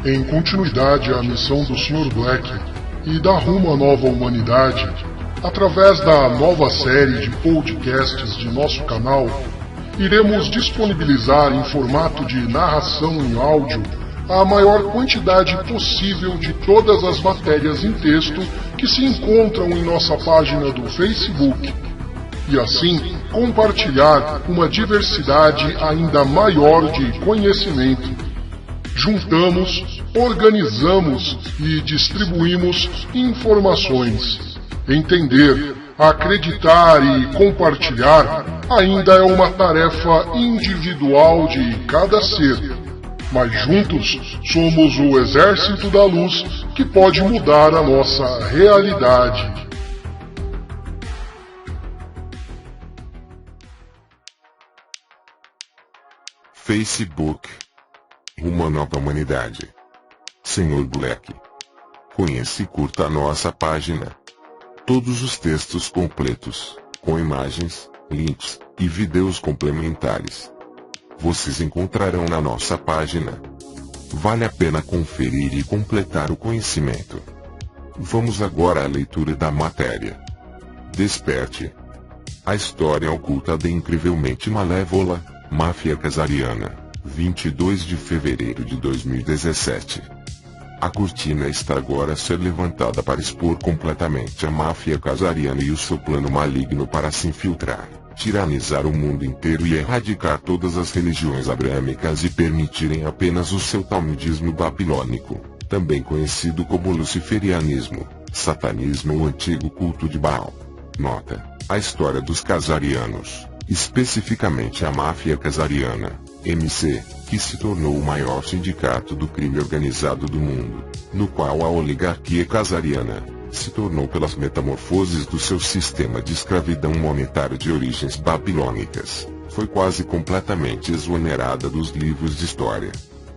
Em continuidade à missão do Sr. Black e dar rumo à nova humanidade, através da nova série de podcasts de nosso canal, iremos disponibilizar em formato de narração em áudio a maior quantidade possível de todas as matérias em texto que se encontram em nossa página do Facebook, e assim compartilhar uma diversidade ainda maior de conhecimento. Juntamos, organizamos e distribuímos informações. Entender, acreditar e compartilhar ainda é uma tarefa individual de cada ser. Mas juntos somos o exército da luz que pode mudar a nossa realidade. Facebook. Uma nova humanidade. Sr. Black. Conheça e curta a nossa página. Todos os textos completos, com imagens, links e vídeos complementares, vocês encontrarão na nossa página. Vale a pena conferir e completar o conhecimento. Vamos agora à leitura da matéria. Desperte. A história oculta da incrivelmente malévola Máfia Casariana, 22 de fevereiro de 2017. A cortina está agora a ser levantada para expor completamente a máfia casariana e o seu plano maligno para se infiltrar, tiranizar o mundo inteiro e erradicar todas as religiões abrâmicas e permitirem apenas o seu talmudismo babilônico, também conhecido como luciferianismo, satanismo ou antigo culto de Baal. Nota: a história dos casarianos, especificamente a máfia casariana, MC, que se tornou o maior sindicato do crime organizado do mundo, no qual a oligarquia casariana se tornou pelas metamorfoses do seu sistema de escravidão monetária de origens babilônicas, foi quase completamente exonerada dos livros de história.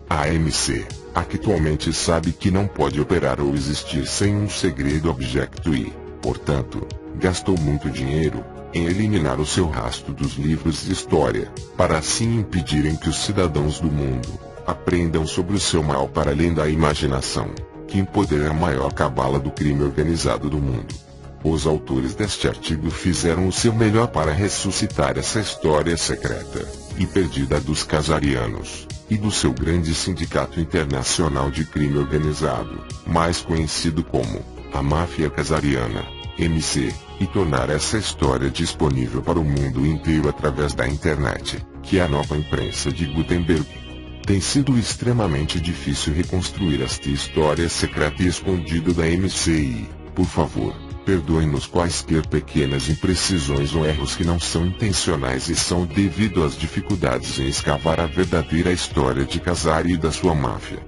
A MC, atualmente sabe que não pode operar ou existir sem um segredo abjecto e, portanto, gastou muito dinheiro em eliminar o seu rastro dos livros de história, para assim impedirem que os cidadãos do mundo aprendam sobre o seu mal para além da imaginação, que empodera a maior cabala do crime organizado do mundo. Os autores deste artigo fizeram o seu melhor para ressuscitar essa história secreta e perdida dos casarianos, e do seu grande sindicato internacional de crime organizado, mais conhecido como a Máfia Casariana, MC, e tornar essa história disponível para o mundo inteiro através da internet, que é a nova imprensa de Gutenberg. Tem sido extremamente difícil reconstruir esta história secreta e escondida da MC e, por favor, perdoem-nos quaisquer pequenas imprecisões ou erros que não são intencionais e são devido às dificuldades em escavar a verdadeira história de Casari e da sua máfia.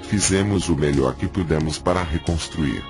Fizemos o melhor que pudemos para reconstruir.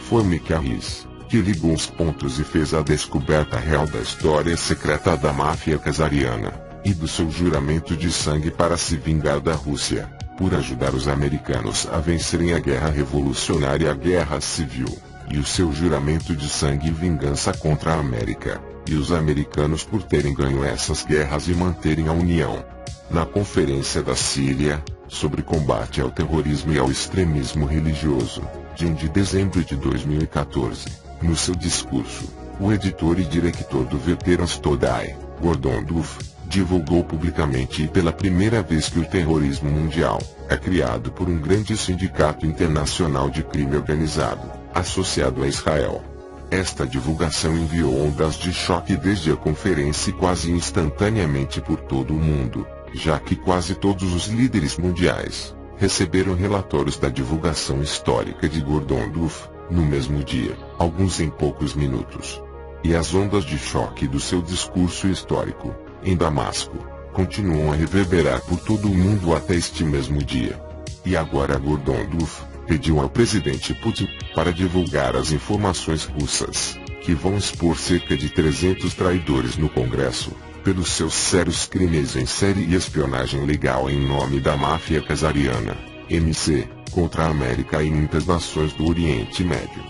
Foi Mika Riz que ligou os pontos e fez a descoberta real da história secreta da máfia casariana, e do seu juramento de sangue para se vingar da Rússia, por ajudar os americanos a vencerem a guerra revolucionária e a guerra civil, e o seu juramento de sangue e vingança contra a América, e os americanos por terem ganho essas guerras e manterem a união. Na Conferência da Síria, sobre combate ao terrorismo e ao extremismo religioso, de 1 de dezembro de 2014, no seu discurso, o editor e diretor do Veterans Today, Gordon Duff, divulgou publicamente e pela primeira vez que o terrorismo mundial é criado por um grande sindicato internacional de crime organizado, associado a Israel. Esta divulgação enviou ondas de choque desde a conferência e quase instantaneamente por todo o mundo, já que quase todos os líderes mundiais receberam relatórios da divulgação histórica de Gordon Duff, no mesmo dia, alguns em poucos minutos. E as ondas de choque do seu discurso histórico, em Damasco, continuam a reverberar por todo o mundo até este mesmo dia. E agora Gordon Duff pediu ao presidente Putin para divulgar as informações russas, que vão expor cerca de 300 traidores no Congresso, pelos seus sérios crimes em série e espionagem legal em nome da máfia casariana, MC, contra a América e muitas nações do Oriente Médio.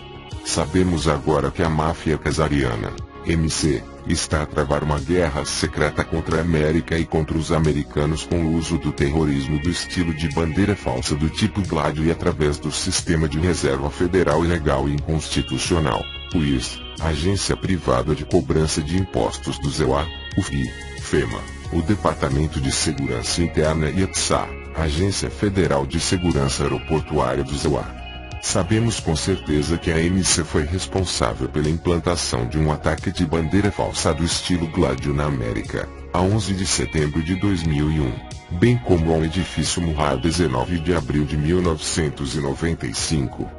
Sabemos agora que a máfia casariana, MC, está a travar uma guerra secreta contra a América e contra os americanos com o uso do terrorismo do estilo de bandeira falsa do tipo Gládio e através do sistema de reserva federal ilegal e inconstitucional. UIS, Agência Privada de Cobrança de Impostos do ZEUA, UFI, FEMA, o Departamento de Segurança Interna e ETSA, Agência Federal de Segurança Aeroportuária do ZEUA. Sabemos com certeza que a MC foi responsável pela implantação de um ataque de bandeira falsa do estilo Gládio na América, a 11 de setembro de 2001, bem como ao edifício Murrah 19 de abril de 1995.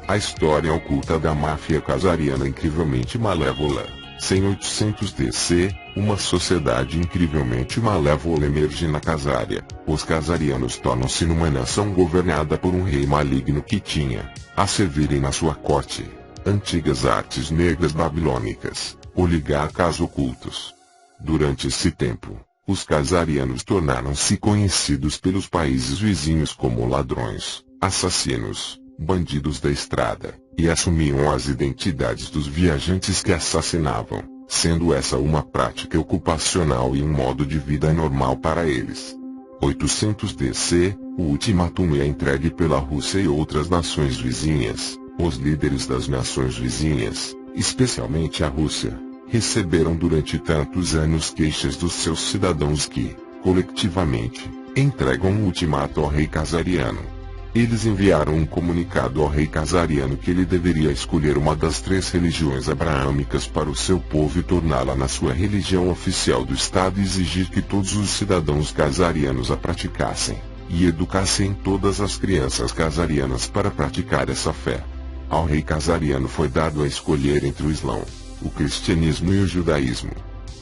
A história oculta da máfia casariana incrivelmente malévola. 100-800 DC, uma sociedade incrivelmente malévola emerge na Casária. Os casarianos tornam-se numa nação governada por um rei maligno que tinha, a servirem na sua corte, antigas artes negras babilônicas, oligarcas ocultos. Durante esse tempo, os casarianos tornaram-se conhecidos pelos países vizinhos como ladrões, assassinos, bandidos da estrada, e assumiam as identidades dos viajantes que assassinavam, sendo essa uma prática ocupacional e um modo de vida normal para eles. 800 DC, o ultimátum é entregue pela Rússia e outras nações vizinhas. Os líderes das nações vizinhas, especialmente a Rússia, receberam durante tantos anos queixas dos seus cidadãos que, coletivamente, entregam um ultimato ao rei casariano. Eles enviaram um comunicado ao rei casariano que ele deveria escolher uma das 3 religiões abraâmicas para o seu povo e torná-la na sua religião oficial do Estado e exigir que todos os cidadãos casarianos a praticassem, e educassem todas as crianças casarianas para praticar essa fé. Ao rei casariano foi dado a escolher entre o Islão, o cristianismo e o judaísmo.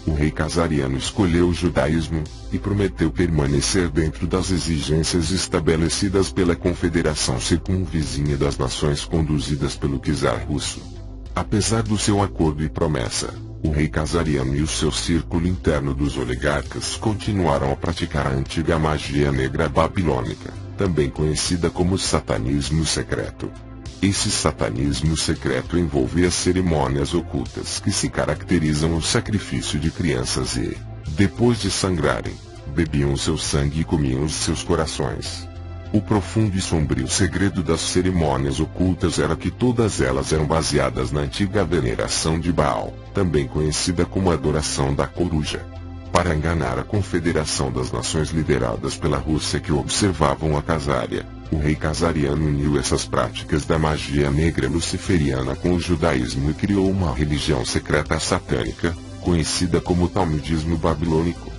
O rei casariano escolheu o judaísmo, e prometeu permanecer dentro das exigências estabelecidas pela Confederação Circunvizinha das Nações conduzidas pelo czar russo. Apesar do seu acordo e promessa, o rei casariano e o seu círculo interno dos oligarcas continuaram a praticar a antiga magia negra babilônica, também conhecida como satanismo secreto. Esse satanismo secreto envolvia cerimônias ocultas que se caracterizam no sacrifício de crianças e, depois de sangrarem, bebiam seu sangue e comiam os seus corações. O profundo e sombrio segredo das cerimônias ocultas era que todas elas eram baseadas na antiga veneração de Baal, também conhecida como adoração da coruja. Para enganar a Confederação das Nações lideradas pela Rússia que observavam a Casária, o rei casariano uniu essas práticas da magia negra luciferiana com o judaísmo e criou uma religião secreta satânica, conhecida como talmudismo babilônico.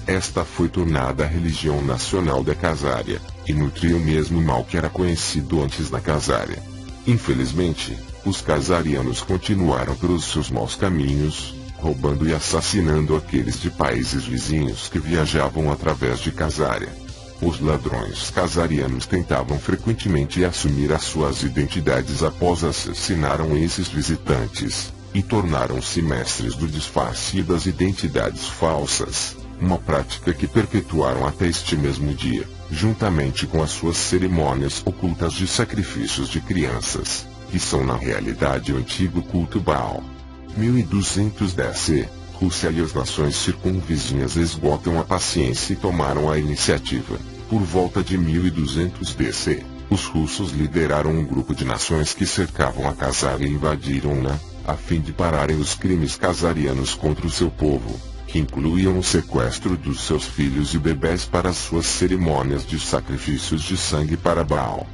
Esta foi tornada a religião nacional da Casária, e nutria o mesmo mal que era conhecido antes da Casária. Infelizmente, os casarianos continuaram pelos seus maus caminhos, roubando e assassinando aqueles de países vizinhos que viajavam através de Casária. Os ladrões casarianos tentavam frequentemente assumir as suas identidades após assassinaram esses visitantes, e tornaram-se mestres do disfarce e das identidades falsas, uma prática que perpetuaram até este mesmo dia, juntamente com as suas cerimônias ocultas de sacrifícios de crianças, que são na realidade o antigo culto Baal. 1200 DC, Rússia e as nações circunvizinhas esgotam a paciência e tomaram a iniciativa. Por volta de 1200 DC, os russos lideraram um grupo de nações que cercavam a Casária e invadiram-na, a fim de pararem os crimes casarianos contra o seu povo, que incluíam o sequestro dos seus filhos e bebés para as suas cerimônias de sacrifícios de sangue para Baal.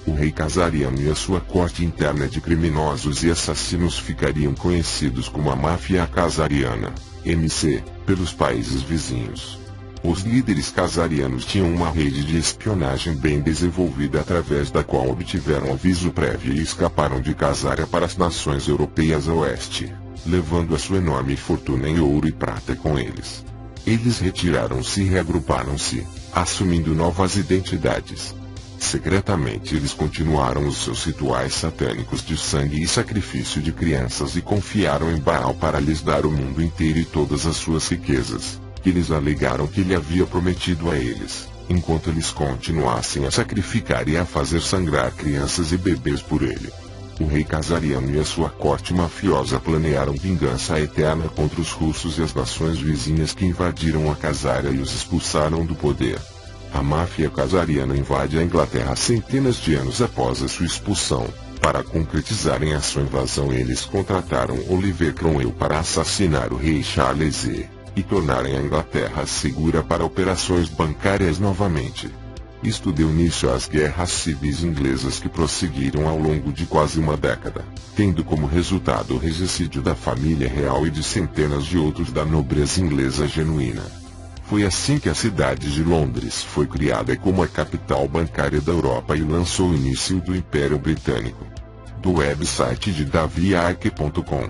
O rei casariano e a sua corte interna de criminosos e assassinos ficariam conhecidos como a máfia casariana, MC, pelos países vizinhos. Os líderes casarianos tinham uma rede de espionagem bem desenvolvida através da qual obtiveram aviso prévio e escaparam de Casária para as nações europeias a oeste, levando a sua enorme fortuna em ouro e prata com eles. Eles retiraram-se e reagruparam-se, assumindo novas identidades. Secretamente eles continuaram os seus rituais satânicos de sangue e sacrifício de crianças e confiaram em Baal para lhes dar o mundo inteiro e todas as suas riquezas, que eles alegaram que ele havia prometido a eles, enquanto eles continuassem a sacrificar e a fazer sangrar crianças e bebês por ele. O rei Khazariano e a sua corte mafiosa planearam vingança eterna contra os russos e as nações vizinhas que invadiram a Khazaria e os expulsaram do poder. A máfia khazariana invade a Inglaterra centenas de anos após a sua expulsão. Para concretizarem a sua invasão, eles contrataram Oliver Cromwell para assassinar o rei Charles e tornarem a Inglaterra segura para operações bancárias novamente. Isto deu início às guerras civis inglesas que prosseguiram ao longo de quase uma década, tendo como resultado o regicídio da família real e de centenas de outros da nobreza inglesa genuína. Foi assim que a cidade de Londres foi criada como a capital bancária da Europa e lançou o início do Império Britânico. Do website de DaviIke.com.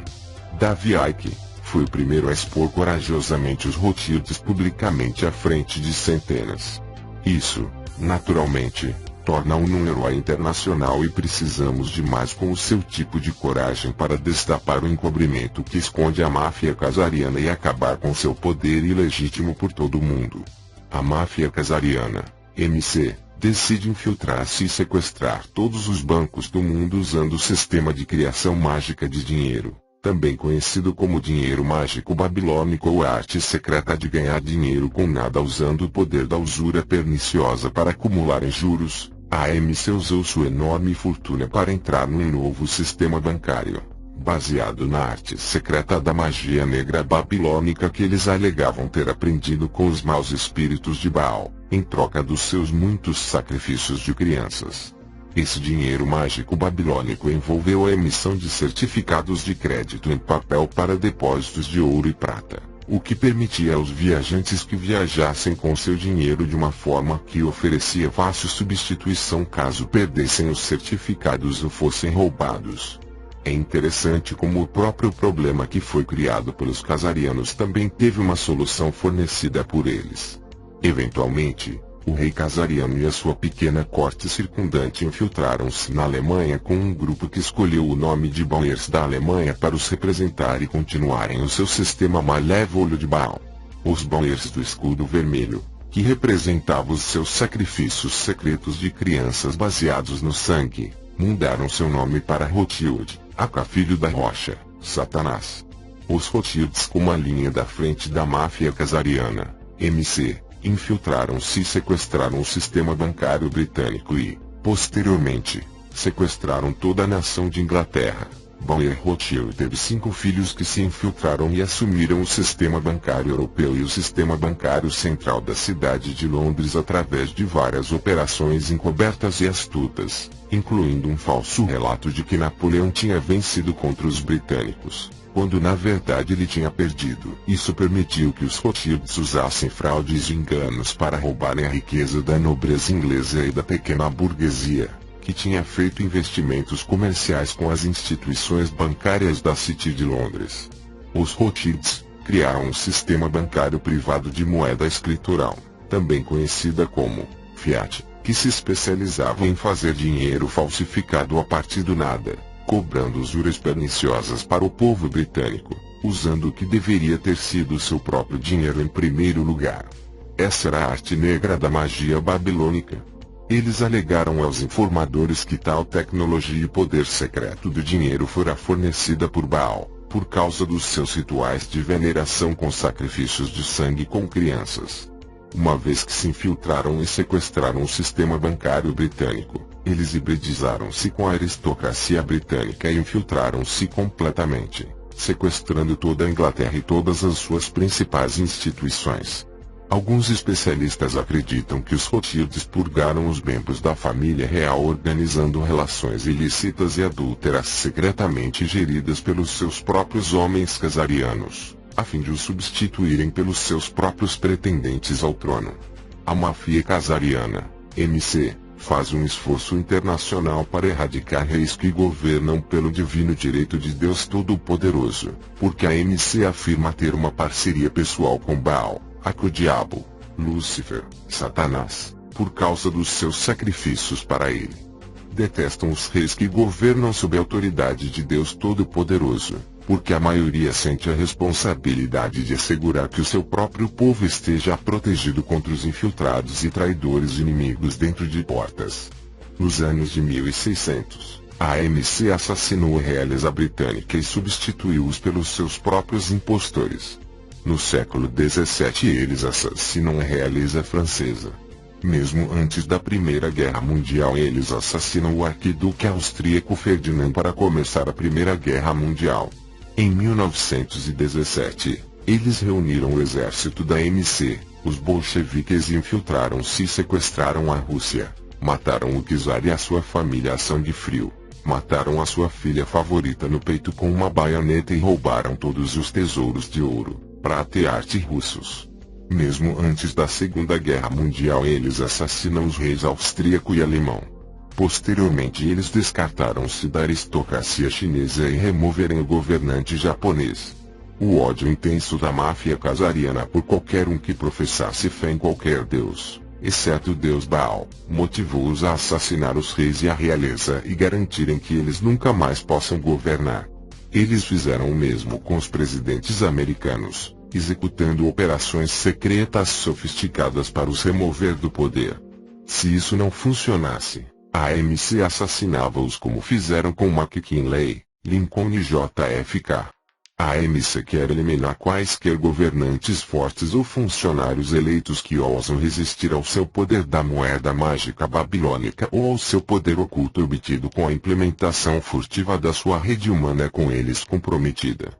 Davy Icke foi o primeiro a expor corajosamente os Rothschilds publicamente à frente de centenas. Isso, naturalmente, torna-o um herói internacional e precisamos de mais com o seu tipo de coragem para destapar o encobrimento que esconde a máfia khazariana e acabar com seu poder ilegítimo por todo o mundo. A máfia khazariana, MC, decide infiltrar-se e sequestrar todos os bancos do mundo usando o sistema de criação mágica de dinheiro, também conhecido como dinheiro mágico babilônico ou arte secreta de ganhar dinheiro com nada usando o poder da usura perniciosa para acumular em juros. A MC usou sua enorme fortuna para entrar num novo sistema bancário, baseado na arte secreta da magia negra babilônica que eles alegavam ter aprendido com os maus espíritos de Baal, em troca dos seus muitos sacrifícios de crianças. Esse dinheiro mágico babilônico envolveu a emissão de certificados de crédito em papel para depósitos de ouro e prata, o que permitia aos viajantes que viajassem com seu dinheiro de uma forma que oferecia fácil substituição caso perdessem os certificados ou fossem roubados. É interessante como o próprio problema que foi criado pelos khazarianos também teve uma solução fornecida por eles. Eventualmente, o rei khazariano e a sua pequena corte circundante infiltraram-se na Alemanha com um grupo que escolheu o nome de Bauers da Alemanha para os representar e continuarem o seu sistema malévolo de Baal. Os Bauers do escudo vermelho, que representava os seus sacrifícios secretos de crianças baseados no sangue, mudaram seu nome para Rothschild, Aka filho da rocha, Satanás. Os Rothschilds, como a linha da frente da máfia khazariana, MC, infiltraram-se e sequestraram o sistema bancário britânico e, posteriormente, sequestraram toda a nação de Inglaterra. Bauer Rothschild teve 5 filhos que se infiltraram e assumiram o sistema bancário europeu e o sistema bancário central da cidade de Londres através de várias operações encobertas e astutas, incluindo um falso relato de que Napoleão tinha vencido contra os britânicos, quando na verdade ele tinha perdido. Isso permitiu que os Rothschilds usassem fraudes e enganos para roubarem a riqueza da nobreza inglesa e da pequena burguesia, que tinha feito investimentos comerciais com as instituições bancárias da City de Londres. Os Rothschilds criaram um sistema bancário privado de moeda escritural, também conhecida como fiat, que se especializava em fazer dinheiro falsificado a partir do nada, cobrando usuras perniciosas para o povo britânico, usando o que deveria ter sido seu próprio dinheiro em primeiro lugar. Essa era a arte negra da magia babilônica. Eles alegaram aos informadores que tal tecnologia e poder secreto do dinheiro fora fornecida por Baal, por causa dos seus rituais de veneração com sacrifícios de sangue com crianças. Uma vez que se infiltraram e sequestraram o sistema bancário britânico, eles hibridizaram-se com a aristocracia britânica e infiltraram-se completamente, sequestrando toda a Inglaterra e todas as suas principais instituições. Alguns especialistas acreditam que os Rothschilds purgaram os membros da família real organizando relações ilícitas e adúlteras secretamente geridas pelos seus próprios homens khazarianos, a fim de os substituírem pelos seus próprios pretendentes ao trono. A máfia khazariana, MC, faz um esforço internacional para erradicar reis que governam pelo divino direito de Deus Todo-Poderoso, porque a MC afirma ter uma parceria pessoal com Baal, o diabo, Lúcifer, Satanás, por causa dos seus sacrifícios para ele. Detestam os reis que governam sob a autoridade de Deus Todo-Poderoso, porque a maioria sente a responsabilidade de assegurar que o seu próprio povo esteja protegido contra os infiltrados e traidores inimigos dentro de portas. Nos anos de 1600, A AMC assassinou a realeza britânica e substituiu-os pelos seus próprios impostores. No século XVII eles assassinam a realeza francesa. Mesmo antes da Primeira Guerra Mundial eles assassinam o arquiduque austríaco Ferdinand para começar a Primeira Guerra Mundial. Em 1917, eles reuniram o exército da AMC, os bolcheviques infiltraram-se e sequestraram a Rússia. Mataram o czar e a sua família a sangue frio. Mataram a sua filha favorita no peito com uma baioneta e roubaram todos os tesouros de ouro, prata e arte russos. Mesmo antes da Segunda Guerra Mundial eles assassinam os reis austríaco e alemão. Posteriormente eles descartaram-se da aristocracia chinesa e removeram o governante japonês. O ódio intenso da máfia casariana por qualquer um que professasse fé em qualquer deus, exceto o deus Baal, motivou-os a assassinar os reis e a realeza e garantirem que eles nunca mais possam governar. Eles fizeram o mesmo com os presidentes americanos, executando operações secretas sofisticadas para os remover do poder. Se isso não funcionasse, a AMC assassinava-os como fizeram com McKinley, Lincoln e JFK. A AMC quer eliminar quaisquer governantes fortes ou funcionários eleitos que ousam resistir ao seu poder da moeda mágica babilônica ou ao seu poder oculto obtido com a implementação furtiva da sua rede humana com eles comprometida.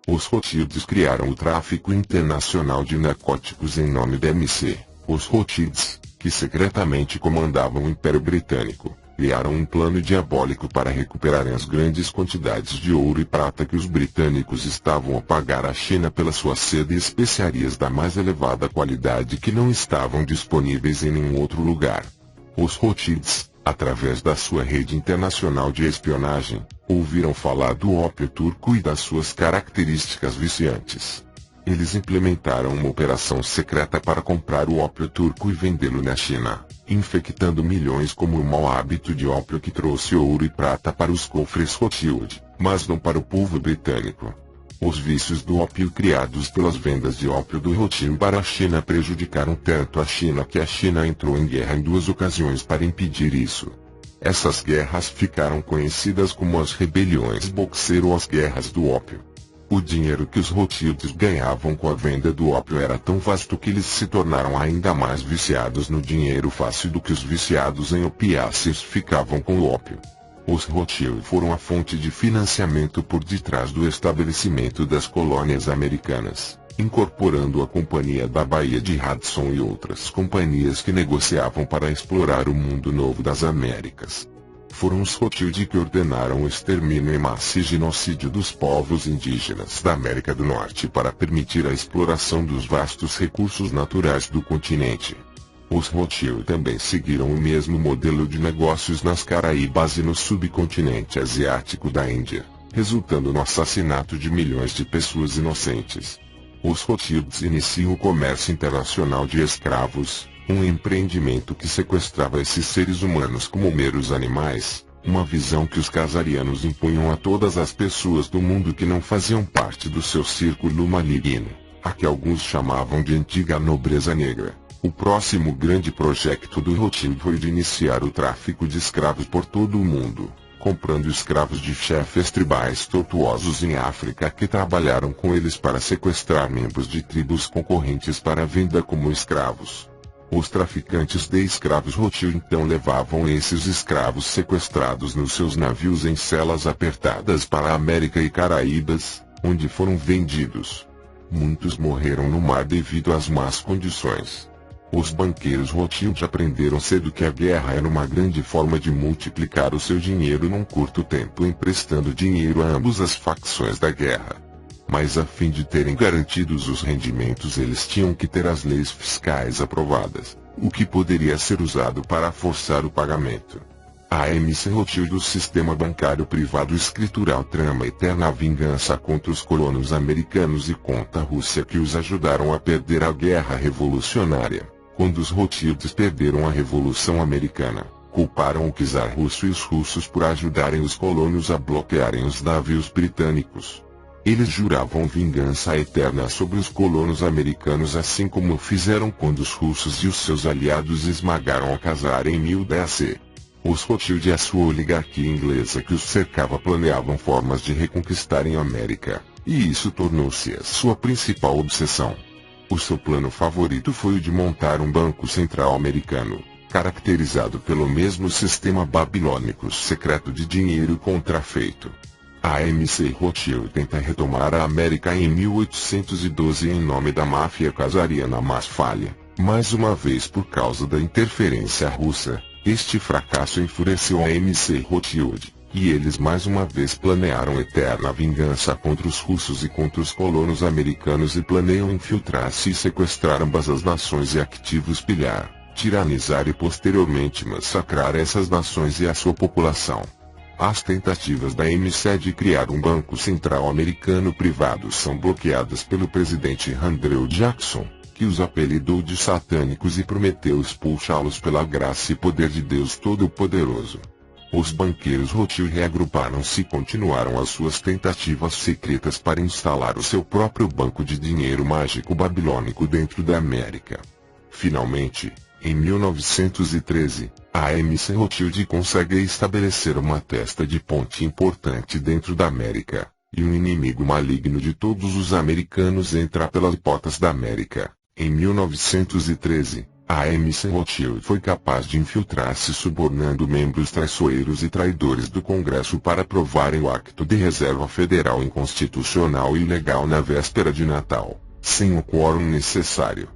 Os Rothschilds criaram o tráfico internacional de narcóticos em nome da AMC. Os Rothschilds, que secretamente comandavam o Império Britânico, criaram um plano diabólico para recuperarem as grandes quantidades de ouro e prata que os britânicos estavam a pagar à China pela sua seda e especiarias da mais elevada qualidade que não estavam disponíveis em nenhum outro lugar. Os Rothschilds, através da sua rede internacional de espionagem, ouviram falar do ópio turco e das suas características viciantes. Eles implementaram uma operação secreta para comprar o ópio turco e vendê-lo na China, infectando milhões como o mau hábito de ópio que trouxe ouro e prata para os cofres Rothschild, mas não para o povo britânico. Os vícios do ópio criados pelas vendas de ópio do Rothschild para a China prejudicaram tanto a China que a China entrou em guerra em 2 ocasiões para impedir isso. Essas guerras ficaram conhecidas como as rebeliões Boxer ou as guerras do ópio. O dinheiro que os Rothschilds ganhavam com a venda do ópio era tão vasto que eles se tornaram ainda mais viciados no dinheiro fácil do que os viciados em opiáceos ficavam com o ópio. Os Rothschild foram a fonte de financiamento por detrás do estabelecimento das colônias americanas, incorporando a Companhia da Baía de Hudson e outras companhias que negociavam para explorar o mundo novo das Américas. Foram os Rothschild que ordenaram o extermínio em massa e genocídio dos povos indígenas da América do Norte para permitir a exploração dos vastos recursos naturais do continente. Os Rothschild também seguiram o mesmo modelo de negócios nas Caraíbas e no subcontinente asiático da Índia, resultando no assassinato de milhões de pessoas inocentes. Os Rothschilds iniciam o comércio internacional de escravos, um empreendimento que sequestrava esses seres humanos como meros animais, uma visão que os casarianos impunham a todas as pessoas do mundo que não faziam parte do seu círculo maligno, a que alguns chamavam de antiga nobreza negra. O próximo grande projeto do Rothschild foi de iniciar o tráfico de escravos por todo o mundo, comprando escravos de chefes tribais tortuosos em África que trabalharam com eles para sequestrar membros de tribos concorrentes para venda como escravos. Os traficantes de escravos Rothschild então levavam esses escravos sequestrados nos seus navios em celas apertadas para a América e Caraíbas, onde foram vendidos. Muitos morreram no mar devido às más condições. Os banqueiros Rothschild aprenderam cedo que a guerra era uma grande forma de multiplicar o seu dinheiro num curto tempo emprestando dinheiro a ambas as facções da guerra. Mas a fim de terem garantidos os rendimentos eles tinham que ter as leis fiscais aprovadas, o que poderia ser usado para forçar o pagamento. A AMC Rothschild do sistema bancário privado escritural trama eterna vingança contra os colonos americanos e contra a Rússia que os ajudaram a perder a guerra revolucionária. Quando os Rothschilds perderam a Revolução Americana, culparam o czar russo e os russos por ajudarem os colonos a bloquearem os navios britânicos. Eles juravam vingança eterna sobre os colonos americanos assim como fizeram quando os russos e os seus aliados esmagaram o czar em 1010. Os Rothschild e a sua oligarquia inglesa que os cercava planeavam formas de reconquistarem a América, e isso tornou-se a sua principal obsessão. O seu plano favorito foi o de montar um banco central americano, caracterizado pelo mesmo sistema babilônico secreto de dinheiro contrafeito. A AMC Rothschild tenta retomar a América em 1812 em nome da máfia casariana, mas falha, mais uma vez por causa da interferência russa. Este fracasso enfureceu a AMC Rothschild, e eles mais uma vez planearam eterna vingança contra os russos e contra os colonos americanos e planeiam infiltrar-se e sequestrar ambas as nações e ativos, pilhar, tiranizar e posteriormente massacrar essas nações e a sua população. As tentativas da AMC de criar um banco central americano privado são bloqueadas pelo presidente Andrew Jackson, que os apelidou de satânicos e prometeu expulsá-los pela graça e poder de Deus Todo-Poderoso. Os banqueiros Rothschild reagruparam-se e continuaram as suas tentativas secretas para instalar o seu próprio banco de dinheiro mágico babilônico dentro da América. Finalmente, em 1913, a AMC Rothschild consegue estabelecer uma testa de ponte importante dentro da América, e um inimigo maligno de todos os americanos entra pelas portas da América. Em 1913, a AMC Rothschild foi capaz de infiltrar-se subornando membros traiçoeiros e traidores do Congresso para aprovarem o Acto de Reserva Federal inconstitucional e ilegal na véspera de Natal, sem o quórum necessário.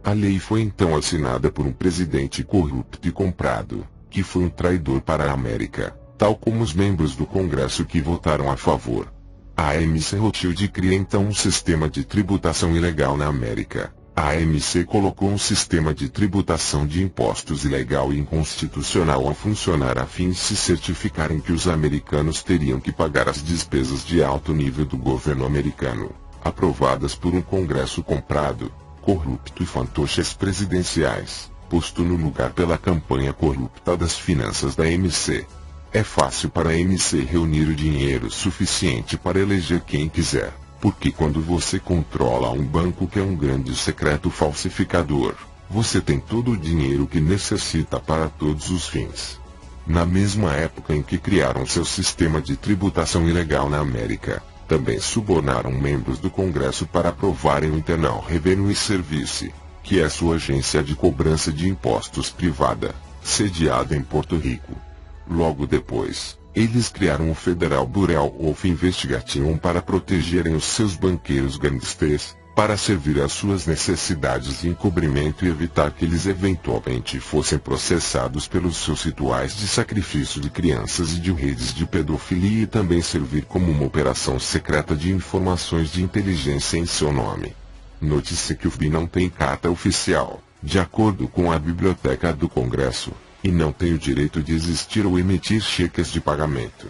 A lei foi então assinada por um presidente corrupto e comprado, que foi um traidor para a América, tal como os membros do Congresso que votaram a favor. A AMC Rothschild cria então um sistema de tributação ilegal na América. A AMC colocou um sistema de tributação de impostos ilegal e inconstitucional a funcionar a fim de se certificarem que os americanos teriam que pagar as despesas de alto nível do governo americano, aprovadas por um Congresso comprado, corrupto e fantoches presidenciais, posto no lugar pela campanha corrupta das finanças da AMC. É fácil para a AMC reunir o dinheiro suficiente para eleger quem quiser. Porque quando você controla um banco que é um grande secreto falsificador, você tem todo o dinheiro que necessita para todos os fins. Na mesma época em que criaram seu sistema de tributação ilegal na América, também subornaram membros do Congresso para aprovarem o Internal Revenue Service, que é sua agência de cobrança de impostos privada, sediada em Porto Rico. Logo depois, eles criaram o Federal Bureau of Investigation para protegerem os seus banqueiros gangsters, para servir às suas necessidades de encobrimento e evitar que eles eventualmente fossem processados pelos seus rituais de sacrifício de crianças e de redes de pedofilia, e também servir como uma operação secreta de informações de inteligência em seu nome. Note-se que o FBI não tem carta oficial, de acordo com a Biblioteca do Congresso, e não tem o direito de existir ou emitir cheques de pagamento.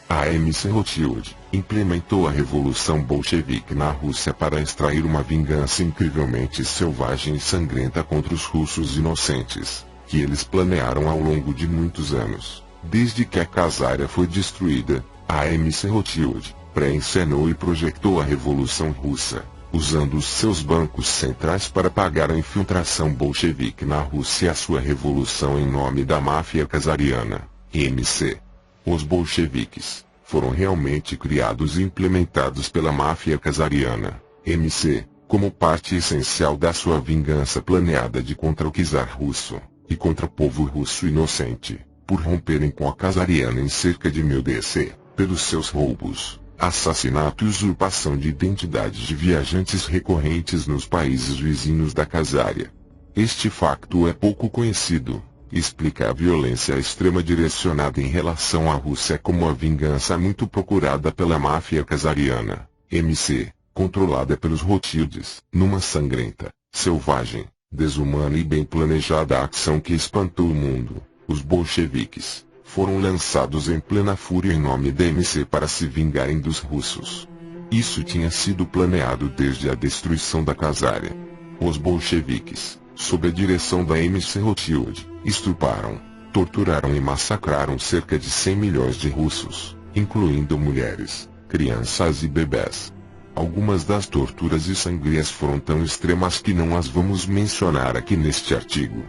A AMC Rothschild implementou a Revolução Bolchevique na Rússia para extrair uma vingança incrivelmente selvagem e sangrenta contra os russos inocentes, que eles planearam ao longo de muitos anos. Desde que a Casária foi destruída, a AMC Rothschild pré-encenou e projetou a Revolução Russa, usando os seus bancos centrais para pagar a infiltração bolchevique na Rússia e a sua revolução em nome da máfia casariana, MC. Os bolcheviques foram realmente criados e implementados pela máfia casariana, MC, como parte essencial da sua vingança planeada de contra o czar russo, e contra o povo russo inocente, por romperem com a casariana em cerca de 1000 DC, pelos seus roubos, assassinato e usurpação de identidades de viajantes recorrentes nos países vizinhos da Casária. Este facto é pouco conhecido. Explica a violência extrema direcionada em relação à Rússia como a vingança muito procurada pela máfia casariana, MC, controlada pelos Rothschilds, numa sangrenta, selvagem, desumana e bem planejada ação que espantou o mundo. Os bolcheviques foram lançados em plena fúria em nome da MC para se vingarem dos russos. Isso tinha sido planeado desde a destruição da Casária. Os bolcheviques, sob a direção da MC Rothschild, estupraram, torturaram e massacraram cerca de 100 milhões de russos, incluindo mulheres, crianças e bebés. Algumas das torturas e sangrias foram tão extremas que não as vamos mencionar aqui neste artigo.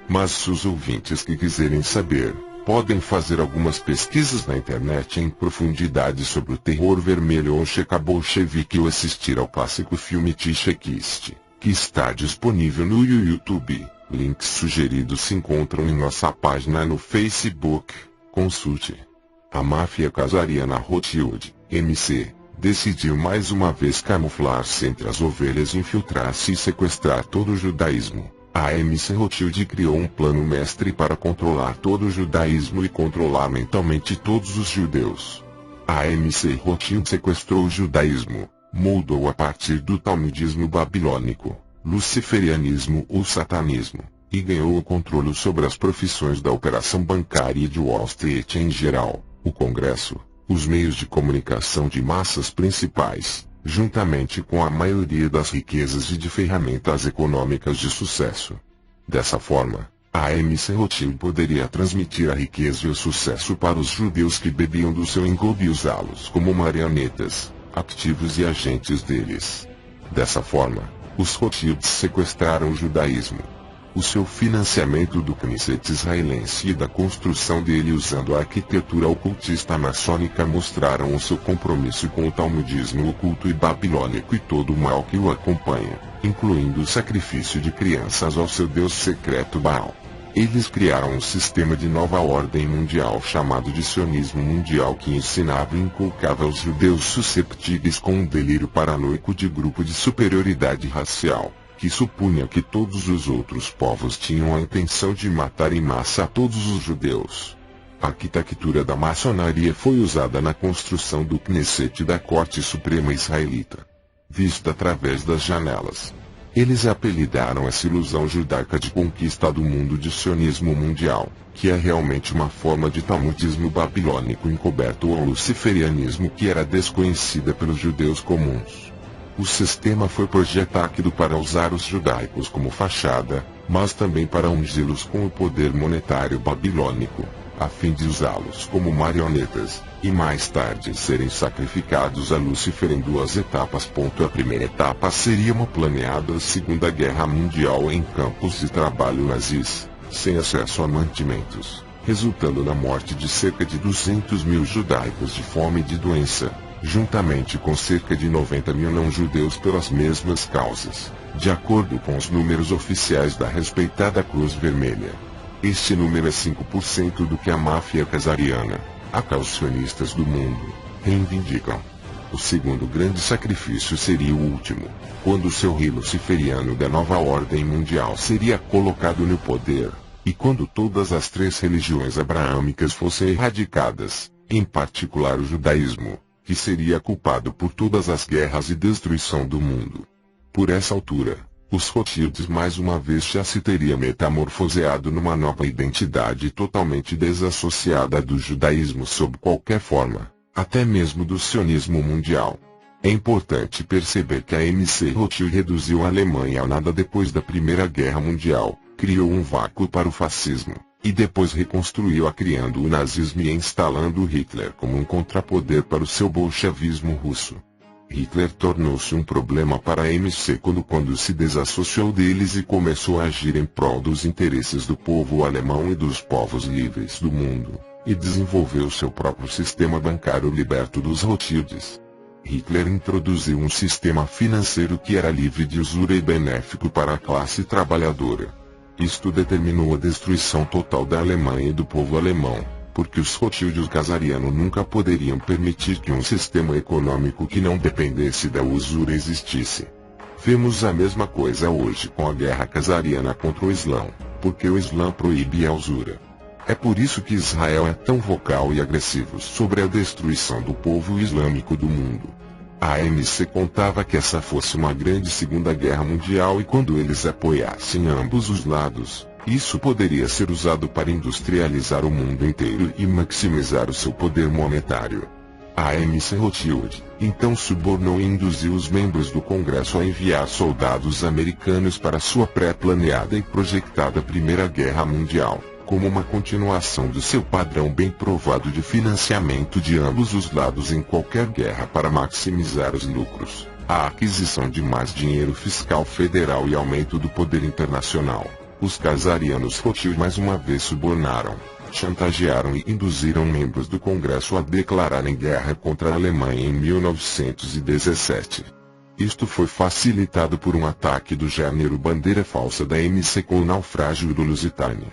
Mas se os ouvintes que quiserem saber, podem fazer algumas pesquisas na internet em profundidade sobre o terror vermelho ou checa-bolchevique ou assistir ao clássico filme Checklist, que está disponível no YouTube. Links sugeridos se encontram em nossa página no Facebook. Consulte. A máfia casariana Rothschild, MC, decidiu mais uma vez camuflar-se entre as ovelhas, infiltrar-se e sequestrar todo o judaísmo. A MC Rothschild criou um plano mestre para controlar todo o judaísmo e controlar mentalmente todos os judeus. A MC Rothschild sequestrou o judaísmo, moldou a partir do talmudismo babilônico, luciferianismo ou satanismo, e ganhou o controle sobre as profissões da operação bancária e de Wall Street em geral, o Congresso, os meios de comunicação de massas principais, juntamente com a maioria das riquezas e de ferramentas econômicas de sucesso. Dessa forma, a MC Rothschild poderia transmitir a riqueza e o sucesso para os judeus que bebiam do seu engodo e usá-los como marionetas, ativos e agentes deles. Dessa forma, os Rothschilds sequestraram o judaísmo. O seu financiamento do Knesset israelense e da construção dele usando a arquitetura ocultista maçônica mostraram o seu compromisso com o talmudismo oculto e babilônico e todo o mal que o acompanha, incluindo o sacrifício de crianças ao seu deus secreto Baal. Eles criaram um sistema de nova ordem mundial chamado de sionismo mundial que ensinava e inculcava aos judeus susceptíveis com um delírio paranoico de grupo de superioridade racial, que supunha que todos os outros povos tinham a intenção de matar em massa a todos os judeus. A arquitetura da maçonaria foi usada na construção do Knesset da Corte Suprema Israelita. Vista através das janelas. Eles apelidaram essa ilusão judaica de conquista do mundo de sionismo mundial, que é realmente uma forma de talmudismo babilônico encoberto ou luciferianismo que era desconhecida pelos judeus comuns. O sistema foi projetado para usar os judaicos como fachada, mas também para ungí-los com o poder monetário babilônico, a fim de usá-los como marionetas, e mais tarde serem sacrificados a Lúcifer em duas etapas. A primeira etapa seria uma planeada Segunda Guerra Mundial em campos de trabalho nazis, sem acesso a mantimentos, resultando na morte de cerca de 200 mil judaicos de fome e de doença, juntamente com cerca de 90 mil não-judeus pelas mesmas causas, de acordo com os números oficiais da respeitada Cruz Vermelha. Este número é 5% do que a máfia casariana, os sionistas do mundo, reivindicam. O segundo grande sacrifício seria o último, quando o seu rei luciferiano da nova ordem mundial seria colocado no poder, e quando todas as três religiões abraâmicas fossem erradicadas, em particular o judaísmo, que seria culpado por todas as guerras e destruição do mundo. Por essa altura, os Rothschilds mais uma vez já se teria metamorfoseado numa nova identidade totalmente desassociada do judaísmo sob qualquer forma, até mesmo do sionismo mundial. É importante perceber que a MC Rothschild reduziu a Alemanha a nada depois da Primeira Guerra Mundial, criou um vácuo para o fascismo, e depois reconstruiu-a criando o nazismo e instalando Hitler como um contrapoder para o seu bolchevismo russo. Hitler tornou-se um problema para a MC quando se desassociou deles e começou a agir em prol dos interesses do povo alemão e dos povos livres do mundo, e desenvolveu seu próprio sistema bancário liberto dos Rothschilds. Hitler introduziu um sistema financeiro que era livre de usura e benéfico para a classe trabalhadora. Isto determinou a destruição total da Alemanha e do povo alemão, porque os Rothschild casarianos nunca poderiam permitir que um sistema econômico que não dependesse da usura existisse. Vemos a mesma coisa hoje com a guerra casariana contra o Islã, porque o Islã proíbe a usura. É por isso que Israel é tão vocal e agressivo sobre a destruição do povo islâmico do mundo. A ANC contava que essa fosse uma grande Segunda Guerra Mundial e quando eles apoiassem ambos os lados, isso poderia ser usado para industrializar o mundo inteiro e maximizar o seu poder monetário. A MC Rothschild, então subornou e induziu os membros do Congresso a enviar soldados americanos para sua pré-planeada e projetada Primeira Guerra Mundial, como uma continuação do seu padrão bem provado de financiamento de ambos os lados em qualquer guerra para maximizar os lucros, a aquisição de mais dinheiro fiscal federal e aumento do poder internacional. Os casarianos Rothschild mais uma vez subornaram, chantagearam e induziram membros do Congresso a declararem guerra contra a Alemanha em 1917. Isto foi facilitado por um ataque do gênero bandeira falsa da MC com o naufrágio do Lusitânia.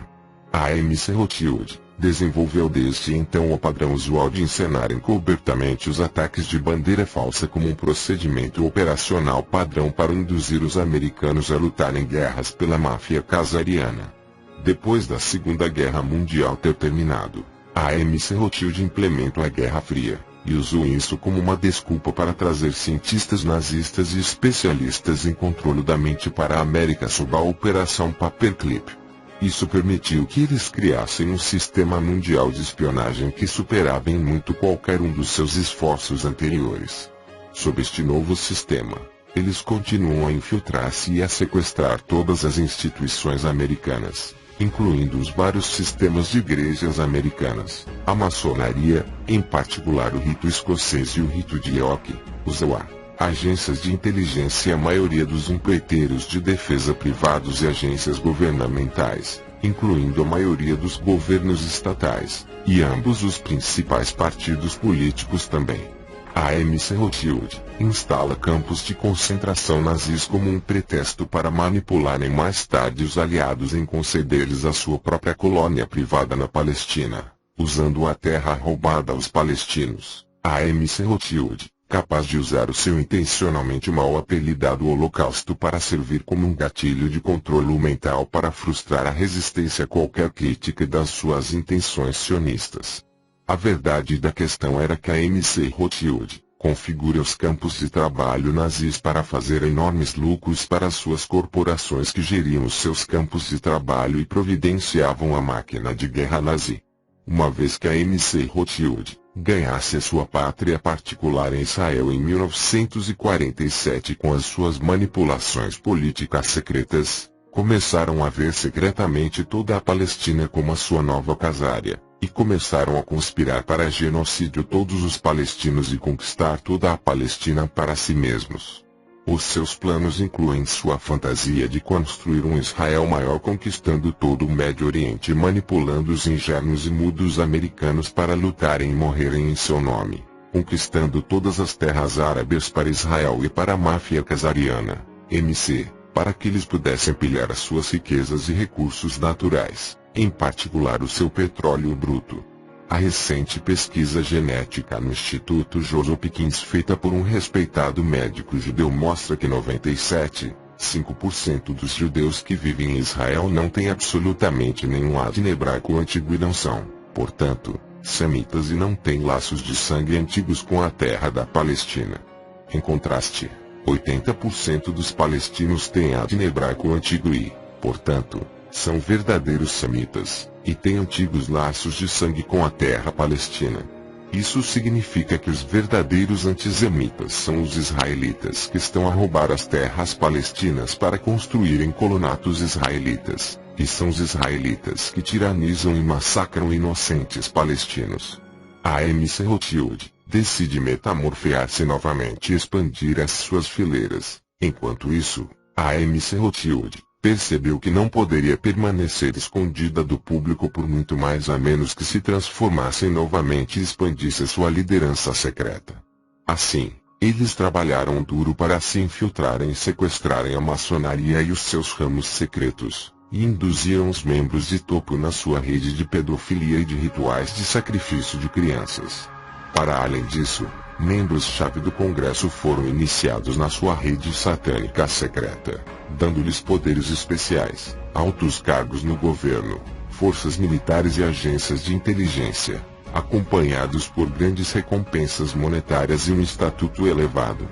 A MC Rothschild desenvolveu desde então o padrão usual de encenar encobertamente os ataques de bandeira falsa como um procedimento operacional padrão para induzir os americanos a lutarem guerras pela máfia casariana. Depois da Segunda Guerra Mundial ter terminado, a MC Rothschild implementou a Guerra Fria, e usou isso como uma desculpa para trazer cientistas nazistas e especialistas em controle da mente para a América sob a Operação Paperclip. Isso permitiu que eles criassem um sistema mundial de espionagem que superava em muito qualquer um dos seus esforços anteriores. Sob este novo sistema, eles continuam a infiltrar-se e a sequestrar todas as instituições americanas, incluindo os vários sistemas de igrejas americanas, a maçonaria, em particular o rito escocês e o rito de York, os EWA, agências de inteligência e a maioria dos empreiteiros de defesa privados e agências governamentais, incluindo a maioria dos governos estatais, e ambos os principais partidos políticos também. A MC Rothschild instala campos de concentração nazis como um pretexto para manipularem mais tarde os aliados em conceder-lhes a sua própria colônia privada na Palestina, usando a terra roubada aos palestinos. A MC Rothschild, capaz de usar o seu intencionalmente mal apelidado Holocausto para servir como um gatilho de controle mental para frustrar a resistência a qualquer crítica das suas intenções sionistas. A verdade da questão era que a MC Rothschild configura os campos de trabalho nazis para fazer enormes lucros para suas corporações que geriam os seus campos de trabalho e providenciavam a máquina de guerra nazi. Uma vez que a MC Rothschild ganhasse a sua pátria particular em Israel em 1947 com as suas manipulações políticas secretas, começaram a ver secretamente toda a Palestina como a sua nova casária, e começaram a conspirar para genocídio todos os palestinos e conquistar toda a Palestina para si mesmos. Os seus planos incluem sua fantasia de construir um Israel maior conquistando todo o Médio Oriente e manipulando os ingênuos e mudos americanos para lutarem e morrerem em seu nome, conquistando todas as terras árabes para Israel e para a máfia casariana, MC, para que eles pudessem pilhar as suas riquezas e recursos naturais, em particular o seu petróleo bruto. A recente pesquisa genética no Instituto Johns Hopkins feita por um respeitado médico judeu mostra que 97,5% dos judeus que vivem em Israel não têm absolutamente nenhum ADN hebraico antigo e não são, portanto, semitas e não têm laços de sangue antigos com a terra da Palestina. Em contraste, 80% dos palestinos têm ADN hebraico antigo e, portanto, são verdadeiros semitas, e têm antigos laços de sangue com a terra palestina. Isso significa que os verdadeiros antissemitas são os israelitas que estão a roubar as terras palestinas para construírem colonatos israelitas, e são os israelitas que tiranizam e massacram inocentes palestinos. A MC Rothschild decide metamorfear-se novamente e expandir as suas fileiras. Enquanto isso, a MC Rothschild percebeu que não poderia permanecer escondida do público por muito mais a menos que se transformassem novamente e expandisse sua liderança secreta. Assim, eles trabalharam duro para se infiltrarem e sequestrarem a maçonaria e os seus ramos secretos, e induziram os membros de topo na sua rede de pedofilia e de rituais de sacrifício de crianças. Para além disso, membros-chave do Congresso foram iniciados na sua rede satânica secreta, dando-lhes poderes especiais, altos cargos no governo, forças militares e agências de inteligência, acompanhados por grandes recompensas monetárias e um estatuto elevado.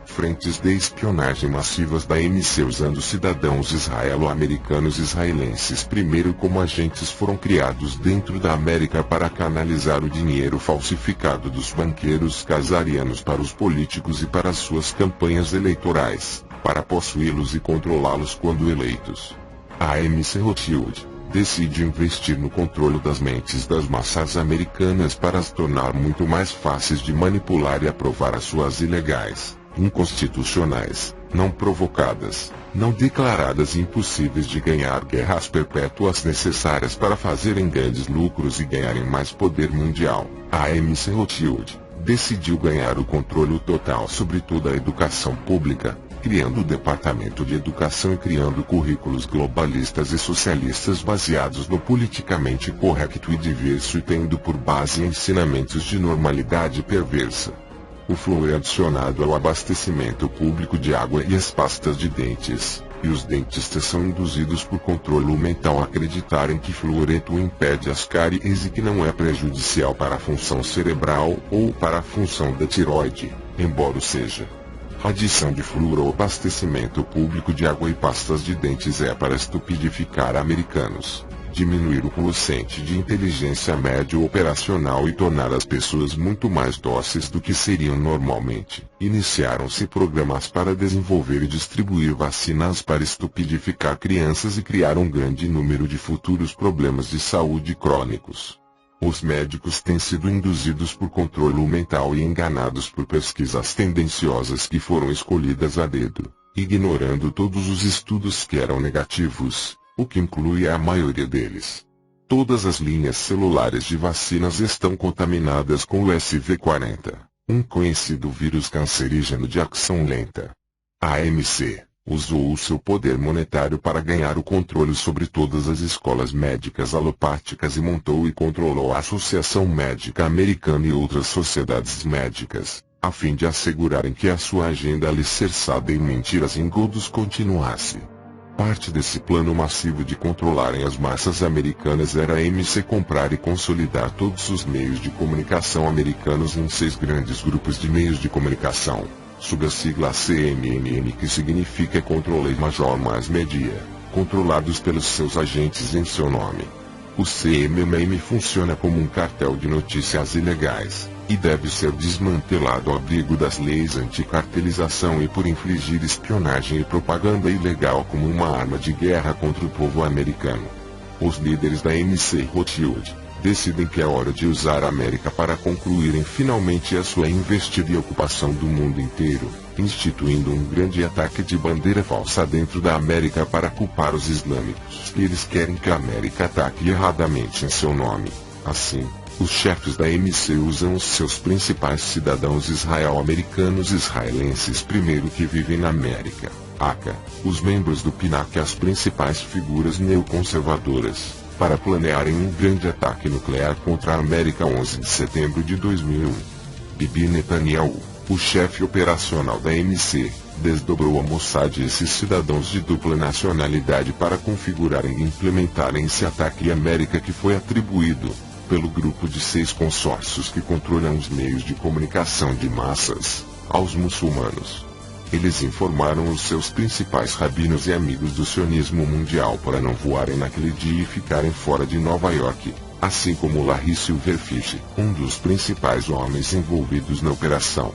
Frentes de espionagem massivas da MC usando cidadãos israelo-americanos israelenses primeiro como agentes foram criados dentro da América para canalizar o dinheiro falsificado dos banqueiros casarianos para os políticos e para suas campanhas eleitorais, para possuí-los e controlá-los quando eleitos. A MC Rothschild decide investir no controle das mentes das massas americanas para as tornar muito mais fáceis de manipular e aprovar as suas ilegais, inconstitucionais, não provocadas, não declaradas e impossíveis de ganhar, guerras perpétuas necessárias para fazerem grandes lucros e ganharem mais poder mundial. A AMC Rothschild decidiu ganhar o controle total sobre toda a educação pública, criando o Departamento de Educação e criando currículos globalistas e socialistas baseados no politicamente correto e diverso e tendo por base ensinamentos de normalidade perversa. O flúor é adicionado ao abastecimento público de água e as pastas de dentes, e os dentistas são induzidos por controle mental a acreditarem que fluoreto impede as cáries e que não é prejudicial para a função cerebral ou para a função da tiroide, embora seja. A adição de flúor ao abastecimento público de água e pastas de dentes é para estupidificar americanos, diminuir o quociente de inteligência médio operacional e tornar as pessoas muito mais dóceis do que seriam normalmente. Iniciaram-se programas para desenvolver e distribuir vacinas para estupidificar crianças e criar um grande número de futuros problemas de saúde crônicos. Os médicos têm sido induzidos por controle mental e enganados por pesquisas tendenciosas que foram escolhidas a dedo, ignorando todos os estudos que eram negativos, o que inclui a maioria deles. Todas as linhas celulares de vacinas estão contaminadas com o SV40, um conhecido vírus cancerígeno de ação lenta. A AMC usou o seu poder monetário para ganhar o controle sobre todas as escolas médicas alopáticas e montou e controlou a Associação Médica Americana e outras sociedades médicas, a fim de assegurarem que a sua agenda alicerçada em mentiras e engodos continuasse. Parte desse plano massivo de controlarem as massas americanas era a AMC comprar e consolidar todos os meios de comunicação americanos em 6 grandes grupos de meios de comunicação, sob a sigla CMMM, que significa Controle Major Mais Media, controlados pelos seus agentes em seu nome. O CMMM funciona como um cartel de notícias ilegais, e deve ser desmantelado ao abrigo das leis anti-cartelização e por infligir espionagem e propaganda ilegal como uma arma de guerra contra o povo americano. Os líderes da AMC Rothschild decidem que é hora de usar a América para concluírem finalmente a sua investida e ocupação do mundo inteiro, instituindo um grande ataque de bandeira falsa dentro da América para culpar os islâmicos. Eles querem que a América ataque erradamente em seu nome. Assim, os chefes da AMC usam os seus principais cidadãos israelo-americanos israelenses primeiro que vivem na América, aka, os membros do PNAC e as principais figuras neoconservadoras, para planearem um grande ataque nuclear contra a América 11 de setembro de 2001. Bibi Netanyahu, o chefe operacional da AMC, desdobrou a Mossad e esses cidadãos de dupla nacionalidade para configurarem e implementarem esse ataque à América que foi atribuído, pelo grupo de 6 consórcios que controlam os meios de comunicação de massas, aos muçulmanos. Eles informaram os seus principais rabinos e amigos do sionismo mundial para não voarem naquele dia e ficarem fora de Nova York, assim como Larry Silverfish, um dos principais homens envolvidos na operação.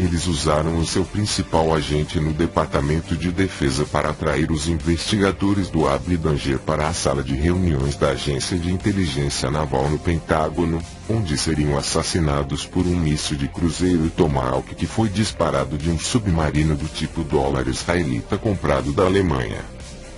Eles usaram o seu principal agente no Departamento de Defesa para atrair os investigadores do Abli Danger para a sala de reuniões da Agência de Inteligência Naval no Pentágono, onde seriam assassinados por um míssil de cruzeiro Tomahawk que foi disparado de um submarino do tipo dólar israelita comprado da Alemanha.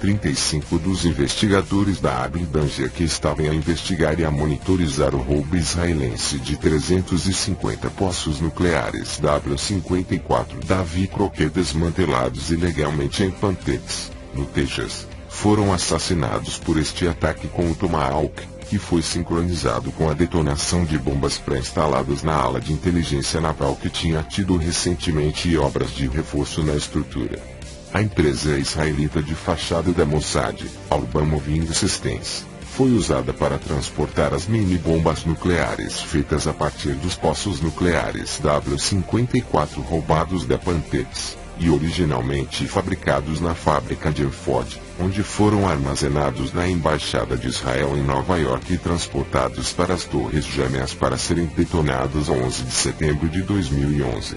35 dos investigadores da Abli Danger que estavam a investigar e a monitorizar o roubo israelense de 350 poços nucleares W-54 Davy Crockett desmantelados ilegalmente em Pantex, no Texas, foram assassinados por este ataque com o Tomahawk, que foi sincronizado com a detonação de bombas pré-instaladas na ala de inteligência naval que tinha tido recentemente e obras de reforço na estrutura. A empresa israelita de fachada da Mossad, Alban Moving Systems, foi usada para transportar as mini-bombas nucleares feitas a partir dos poços nucleares W-54 roubados da Pantex, e originalmente fabricados na fábrica de Ford, onde foram armazenados na Embaixada de Israel em Nova York e transportados para as Torres Gêmeas para serem detonados 11 de setembro de 2011.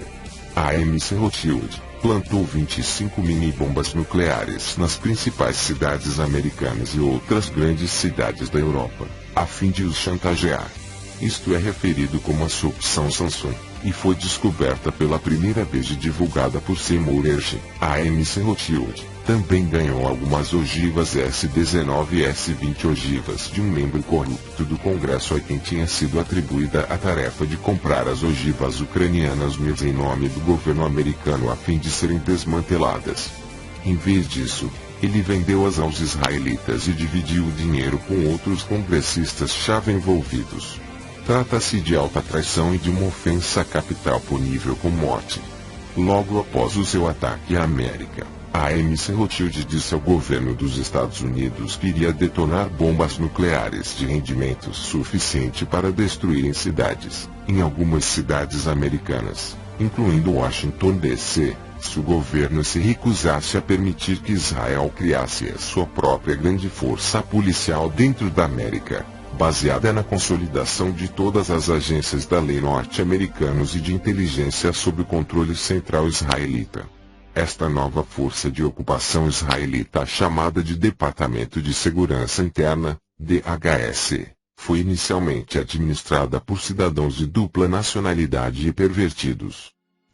A AMC Rothschild plantou 25 mini-bombas nucleares nas principais cidades americanas e outras grandes cidades da Europa, a fim de os chantagear. Isto é referido como a Opção Samsung. e foi descoberta pela primeira vez e divulgada por Seymour Hersh. A MC Rothschild também ganhou algumas ogivas S-19 e S-20 ogivas de um membro corrupto do Congresso a quem tinha sido atribuída a tarefa de comprar as ogivas ucranianas MIRS em nome do governo americano a fim de serem desmanteladas. Em vez disso, ele vendeu-as aos israelitas e dividiu o dinheiro com outros congressistas-chave envolvidos. Trata-se de alta traição e de uma ofensa capital punível com morte. Logo após o seu ataque à América, a MC Rothschild disse ao governo dos Estados Unidos que iria detonar bombas nucleares de rendimento suficiente para destruírem cidades, em algumas cidades americanas, incluindo Washington, D.C., se o governo se recusasse a permitir que Israel criasse a sua própria grande força policial dentro da América, baseada na consolidação de todas as agências da lei norte-americanos e de inteligência sob o controle central israelita. Esta nova força de ocupação israelita, chamada de Departamento de Segurança Interna, DHS, foi inicialmente administrada por cidadãos de dupla nacionalidade e pervertidos.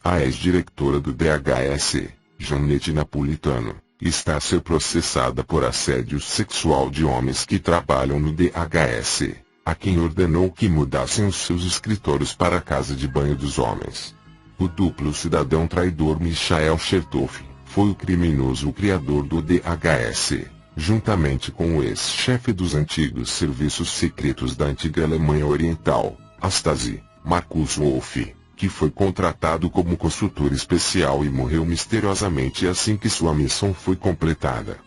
A ex-diretora do DHS, Joanette Napolitano, está a ser processada por assédio sexual de homens que trabalham no DHS, a quem ordenou que mudassem os seus escritórios para a casa de banho dos homens. O duplo cidadão traidor Michael Chertoff foi o criminoso criador do DHS, juntamente com o ex-chefe dos antigos serviços secretos da antiga Alemanha Oriental, a Stasi, Markus Wolf, que foi contratado como consultor especial e morreu misteriosamente assim que sua missão foi completada.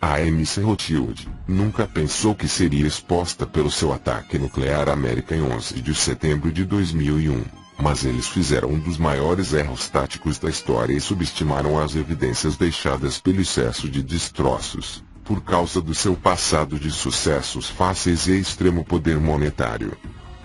A MC Rothschild nunca pensou que seria exposta pelo seu ataque nuclear à América em 11 de setembro de 2001, mas eles fizeram um dos maiores erros táticos da história e subestimaram as evidências deixadas pelo excesso de destroços, por causa do seu passado de sucessos fáceis e extremo poder monetário.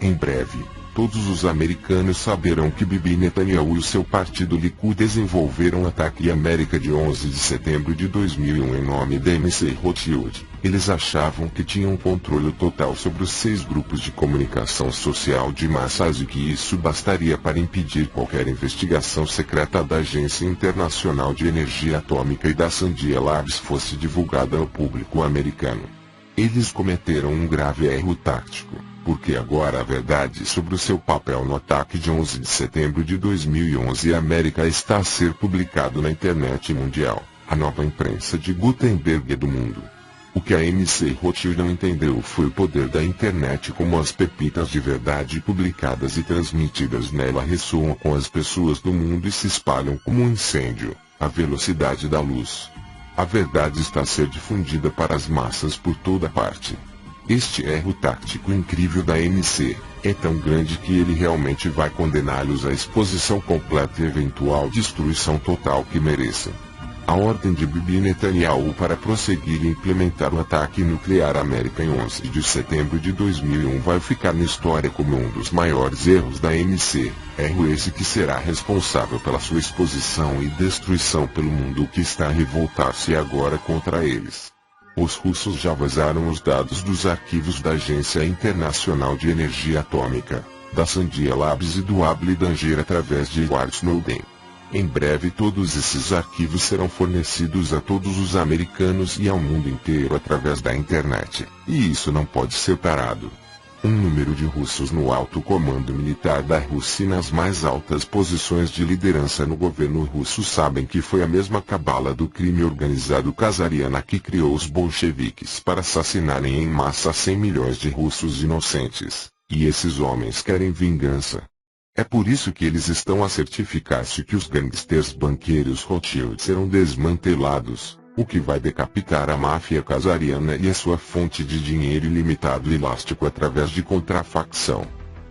Em breve, todos os americanos saberão que Bibi Netanyahu e o seu partido Likud desenvolveram o ataque à América de 11 de setembro de 2001 em nome da MC Rothschild. Eles achavam que tinham controle total sobre os 6 grupos de comunicação social de massas e que isso bastaria para impedir qualquer investigação secreta da Agência Internacional de Energia Atômica e da Sandia Labs fosse divulgada ao público americano. Eles cometeram um grave erro tático, porque agora a verdade sobre o seu papel no ataque de 11 de setembro de 2011 América está a ser publicado na internet mundial, a nova imprensa de Gutenberg do mundo. O que a MC Rothschild não entendeu foi o poder da internet, como as pepitas de verdade publicadas e transmitidas nela ressoam com as pessoas do mundo e se espalham como um incêndio, à velocidade da luz. A verdade está a ser difundida para as massas por toda parte. Este erro tático incrível da MC é tão grande que ele realmente vai condená-los à exposição completa e eventual destruição total que mereçam. A ordem de Bibi Netanyahu para prosseguir e implementar o ataque nuclear à América em 11 de setembro de 2001 vai ficar na história como um dos maiores erros da MC, erro esse que será responsável pela sua exposição e destruição pelo mundo que está a revoltar-se agora contra eles. Os russos já vazaram os dados dos arquivos da Agência Internacional de Energia Atômica, da Sandia Labs e do Abel Danger através de Edward Snowden. Em breve todos esses arquivos serão fornecidos a todos os americanos e ao mundo inteiro através da internet, e isso não pode ser parado. Um número de russos no alto comando militar da Rússia e nas mais altas posições de liderança no governo russo sabem que foi a mesma cabala do crime organizado czariana que criou os bolcheviques para assassinarem em massa 100 milhões de russos inocentes, e esses homens querem vingança. É por isso que eles estão a certificar-se que os gangsters banqueiros Rothschild serão desmantelados, o que vai decapitar a máfia czariana e a sua fonte de dinheiro ilimitado e elástico através de contrafacção.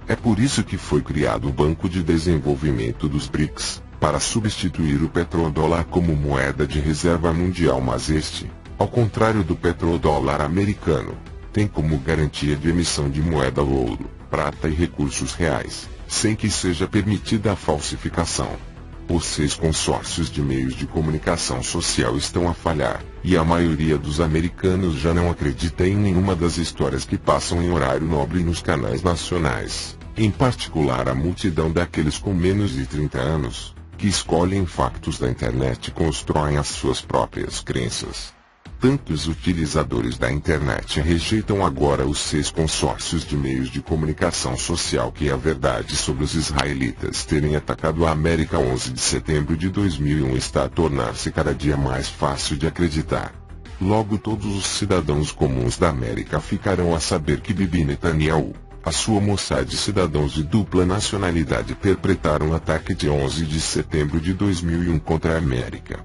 É por isso que foi criado o Banco de Desenvolvimento dos BRICS, para substituir o petrodólar como moeda de reserva mundial, mas este, ao contrário do petrodólar americano, tem como garantia de emissão de moeda ouro, prata e recursos reais, sem que seja permitida a falsificação. Os 6 consórcios de meios de comunicação social estão a falhar, e a maioria dos americanos já não acredita em nenhuma das histórias que passam em horário nobre nos canais nacionais. Em particular a multidão daqueles com menos de 30 anos, que escolhem factos da internet e constroem as suas próprias crenças. Tantos utilizadores da internet rejeitam agora os 6 consórcios de meios de comunicação social que a verdade sobre os israelitas terem atacado a América 11 de setembro de 2001 está a tornar-se cada dia mais fácil de acreditar. Logo todos os cidadãos comuns da América ficarão a saber que Bibi Netanyahu, a sua Mossad e cidadãos de dupla nacionalidade perpetraram o ataque de 11 de setembro de 2001 contra a América.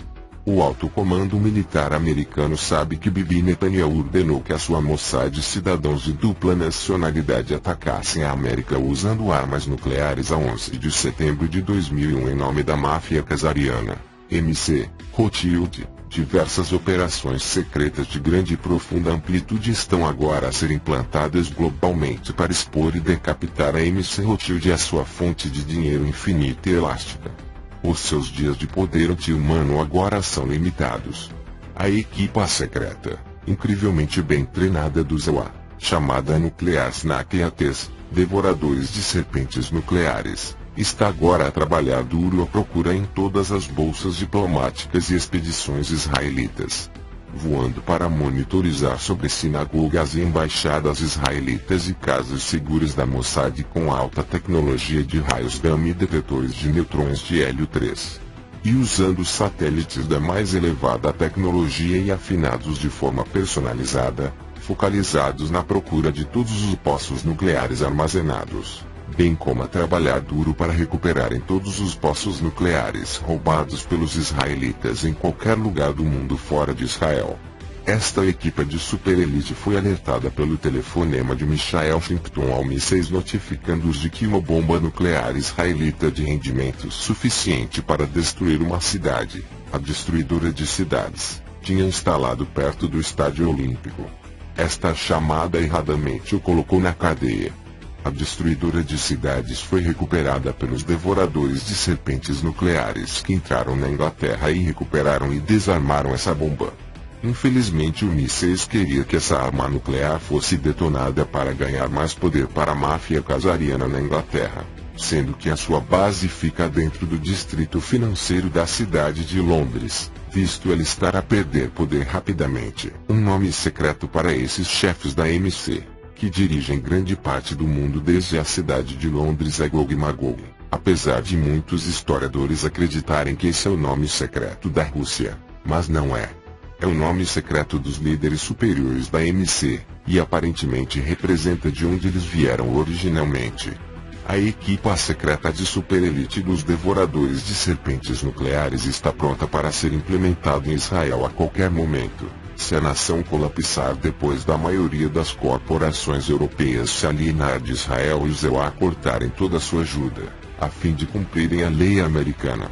O alto comando militar americano sabe que Bibi Netanyahu ordenou que a sua Mossad e cidadãos de dupla nacionalidade atacassem a América usando armas nucleares a 11 de setembro de 2001 em nome da máfia casariana, MC, Rothschild. Diversas operações secretas de grande e profunda amplitude estão agora a ser implantadas globalmente para expor e decapitar a MC Rothschild e a sua fonte de dinheiro infinita e elástica. Os seus dias de poder anti-humano agora são limitados. A equipa secreta, incrivelmente bem treinada do ZOA, chamada Nuclear Snakeates, devoradores de serpentes nucleares, está agora a trabalhar duro à procura em todas as bolsas diplomáticas e expedições israelitas, voando para monitorizar sobre sinagogas e embaixadas israelitas e casas seguras da Mossad com alta tecnologia de raios gama e detetores de nêutrons de hélio 3. E usando satélites da mais elevada tecnologia e afinados de forma personalizada, focalizados na procura de todos os poços nucleares armazenados, bem como a trabalhar duro para recuperarem todos os poços nucleares roubados pelos israelitas em qualquer lugar do mundo fora de Israel. Esta equipe de superelite foi alertada pelo telefonema de Michael Shimpton ao Mi-6 notificando-os de que uma bomba nuclear israelita de rendimento suficiente para destruir uma cidade, a destruidora de cidades, tinha instalado perto do estádio olímpico. Esta chamada erradamente o colocou na cadeia. A destruidora de cidades foi recuperada pelos devoradores de serpentes nucleares que entraram na Inglaterra e recuperaram e desarmaram essa bomba. Infelizmente o Mi-6 queria que essa arma nuclear fosse detonada para ganhar mais poder para a máfia casariana na Inglaterra, sendo que a sua base fica dentro do distrito financeiro da cidade de Londres, visto ele estar a perder poder rapidamente. Um nome secreto para esses chefes da MC, que dirigem grande parte do mundo desde a cidade de Londres é Gog Magog, apesar de muitos historiadores acreditarem que esse é o nome secreto da Rússia, mas não é. É o nome secreto dos líderes superiores da MC, e aparentemente representa de onde eles vieram originalmente. A equipa secreta de superelite dos devoradores de serpentes nucleares está pronta para ser implementada em Israel a qualquer momento, se a nação colapsar depois da maioria das corporações europeias se alienar de Israel e os EUA cortarem toda a sua ajuda, a fim de cumprirem a lei americana.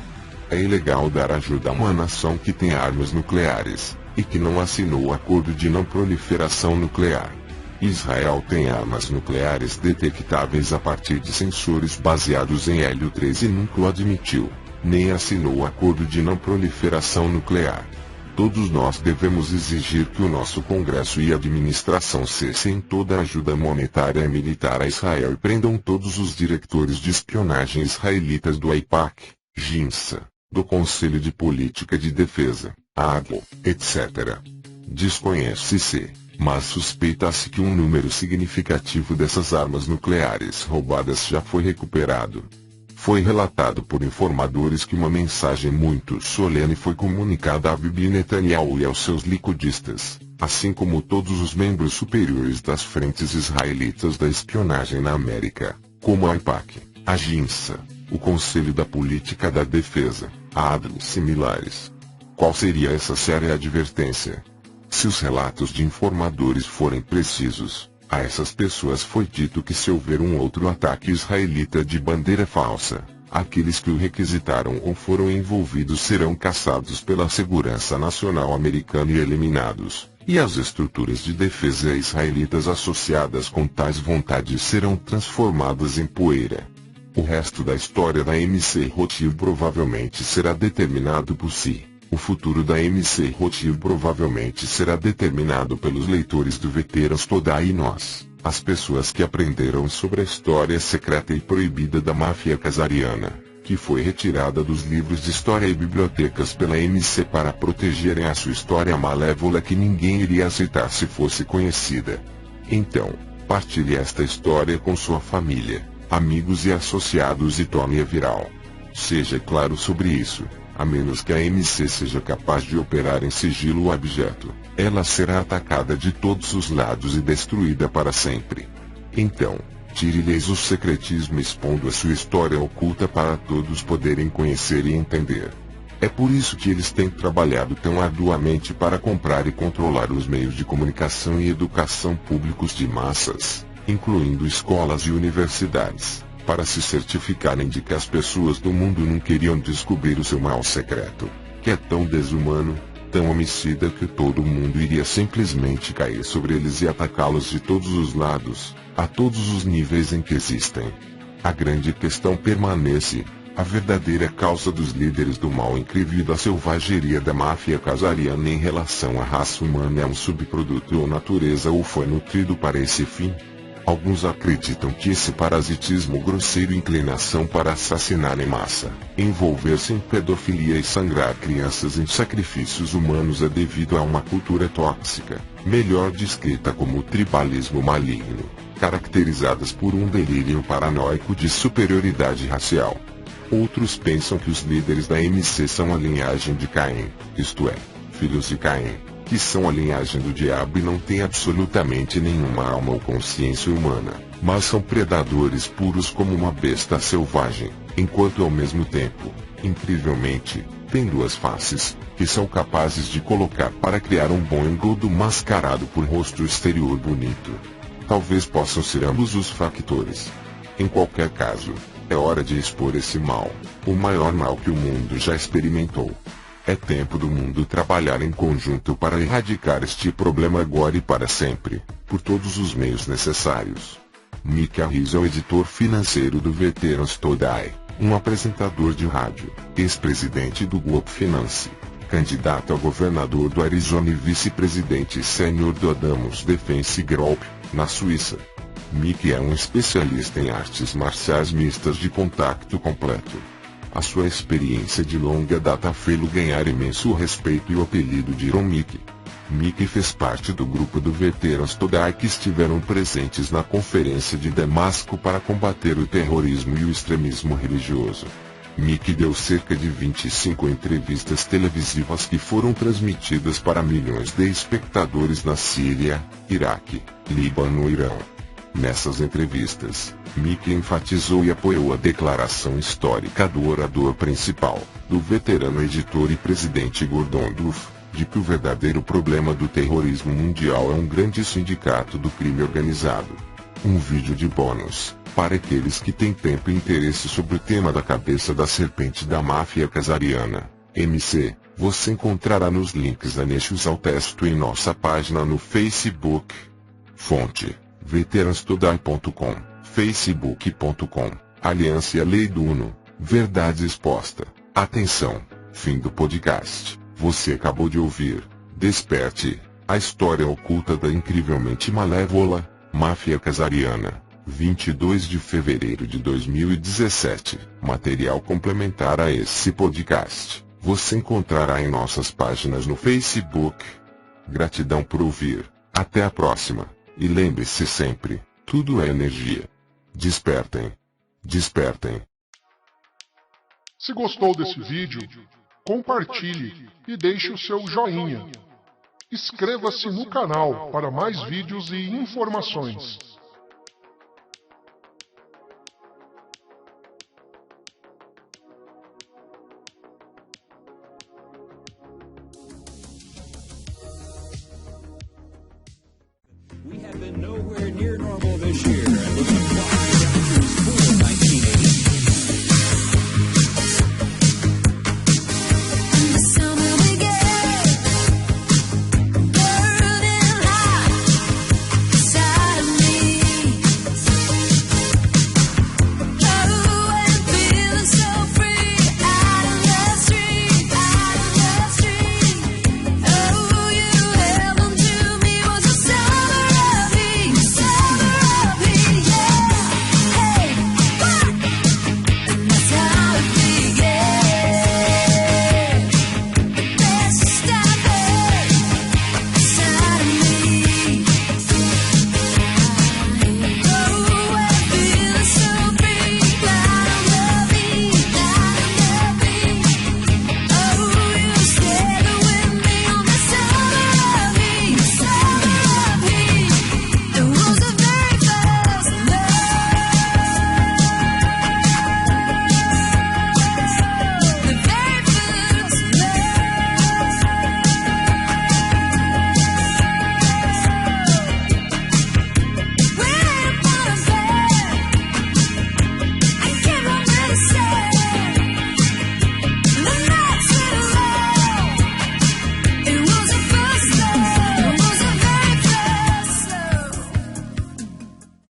É ilegal dar ajuda a uma nação que tem armas nucleares, e que não assinou o acordo de não proliferação nuclear. Israel tem armas nucleares detectáveis a partir de sensores baseados em hélio 3 e nunca o admitiu, nem assinou o acordo de não proliferação nuclear. Todos nós devemos exigir que o nosso Congresso e administração cessem toda a ajuda monetária e militar a Israel e prendam todos os diretores de espionagem israelitas do AIPAC, GINSA, do Conselho de Política de Defesa, AGO, etc. Desconhece-se, mas suspeita-se que um número significativo dessas armas nucleares roubadas já foi recuperado. Foi relatado por informadores que uma mensagem muito solene foi comunicada a Bibi Netanyahu e aos seus liquidistas, assim como todos os membros superiores das frentes israelitas da espionagem na América, como a AIPAC, a GINSA, o Conselho da Política da Defesa, a ADL e similares. Qual seria essa séria advertência? Se os relatos de informadores forem precisos, a essas pessoas foi dito que se houver um outro ataque israelita de bandeira falsa, aqueles que o requisitaram ou foram envolvidos serão caçados pela segurança nacional americana e eliminados, e as estruturas de defesa israelitas associadas com tais vontades serão transformadas em poeira. O resto da história da MC Rothschild provavelmente será determinado por si. O futuro da MC Rothschild provavelmente será determinado pelos leitores do Veterans Today e nós, As pessoas que aprenderam sobre a história secreta e proibida da máfia casariana, que foi retirada dos livros de história e bibliotecas pela MC para protegerem a sua história malévola que ninguém iria aceitar se fosse conhecida. Então, partilhe esta história com sua família, amigos e associados e torne-a viral. Seja claro sobre isso, a menos que a MC seja capaz de operar em sigilo o objeto, ela será atacada de todos os lados e destruída para sempre. Então, tire-lhes o secretismo expondo a sua história oculta para todos poderem conhecer e entender. É por isso que eles têm trabalhado tão arduamente para comprar e controlar os meios de comunicação e educação públicos de massas, incluindo escolas e universidades, para se certificarem de que as pessoas do mundo não queriam descobrir o seu mal secreto, que é tão desumano, tão homicida que todo mundo iria simplesmente cair sobre eles e atacá-los de todos os lados, a todos os níveis em que existem. A grande questão permanece: a verdadeira causa dos líderes do mal incrível e da selvageria da máfia casariana em relação à raça humana é um subproduto ou natureza ou foi nutrido para esse fim? Alguns acreditam que esse parasitismo grosseiro e inclinação para assassinar em massa, envolver-se em pedofilia e sangrar crianças em sacrifícios humanos é devido a uma cultura tóxica, melhor descrita como tribalismo maligno, caracterizadas por um delírio paranoico de superioridade racial. Outros pensam que os líderes da MC são a linhagem de Caim, isto é, filhos de Caim, que são a linhagem do diabo e não têm absolutamente nenhuma alma ou consciência humana, mas são predadores puros como uma besta selvagem, enquanto ao mesmo tempo, incrivelmente, têm duas faces, que são capazes de colocar para criar um bom engodo mascarado por rosto exterior bonito. Talvez possam ser ambos os factores. Em qualquer caso, é hora de expor esse mal, o maior mal que o mundo já experimentou. É tempo do mundo trabalhar em conjunto para erradicar este problema agora e para sempre, por todos os meios necessários. Mickey Harris é o editor financeiro do Veterans Todai, um apresentador de rádio, ex-presidente do Grupo Finance, candidato a governador do Arizona e vice-presidente sênior do Adams Defense Group, na Suíça. Mickey é um especialista em artes marciais mistas de contato completo. A sua experiência de longa data fez-lo ganhar imenso respeito e o apelido de Iron Mickey. Mickey fez parte do grupo do Veterans Todai que estiveram presentes na Conferência de Damasco para combater o terrorismo e o extremismo religioso. Mickey deu cerca de 25 entrevistas televisivas que foram transmitidas para milhões de espectadores na Síria, Iraque, Líbano e Irã. Nessas entrevistas, Mickey enfatizou e apoiou a declaração histórica do orador principal, do veterano editor e presidente Gordon Duff, de que o verdadeiro problema do terrorismo mundial é um grande sindicato do crime organizado. Um vídeo de bônus, para aqueles que têm tempo e interesse sobre o tema da cabeça da serpente da máfia casariana, MC, você encontrará nos links anexos ao texto em nossa página no Facebook. Fonte: veteranstodai.com, facebook.com, Aliança e a Lei do Uno, verdade exposta. Atenção, fim do podcast. Você acabou de ouvir Desperte, a história oculta da incrivelmente malévola máfia casariana. 22 de fevereiro de 2017. Material complementar a esse podcast você encontrará em nossas páginas no Facebook. Gratidão por ouvir. Até a próxima. E lembre-se sempre, tudo é energia. Despertem. Despertem. Se gostou desse vídeo, compartilhe e deixe o seu joinha. Inscreva-se no canal para mais vídeos e informações. We have been nowhere near normal this year.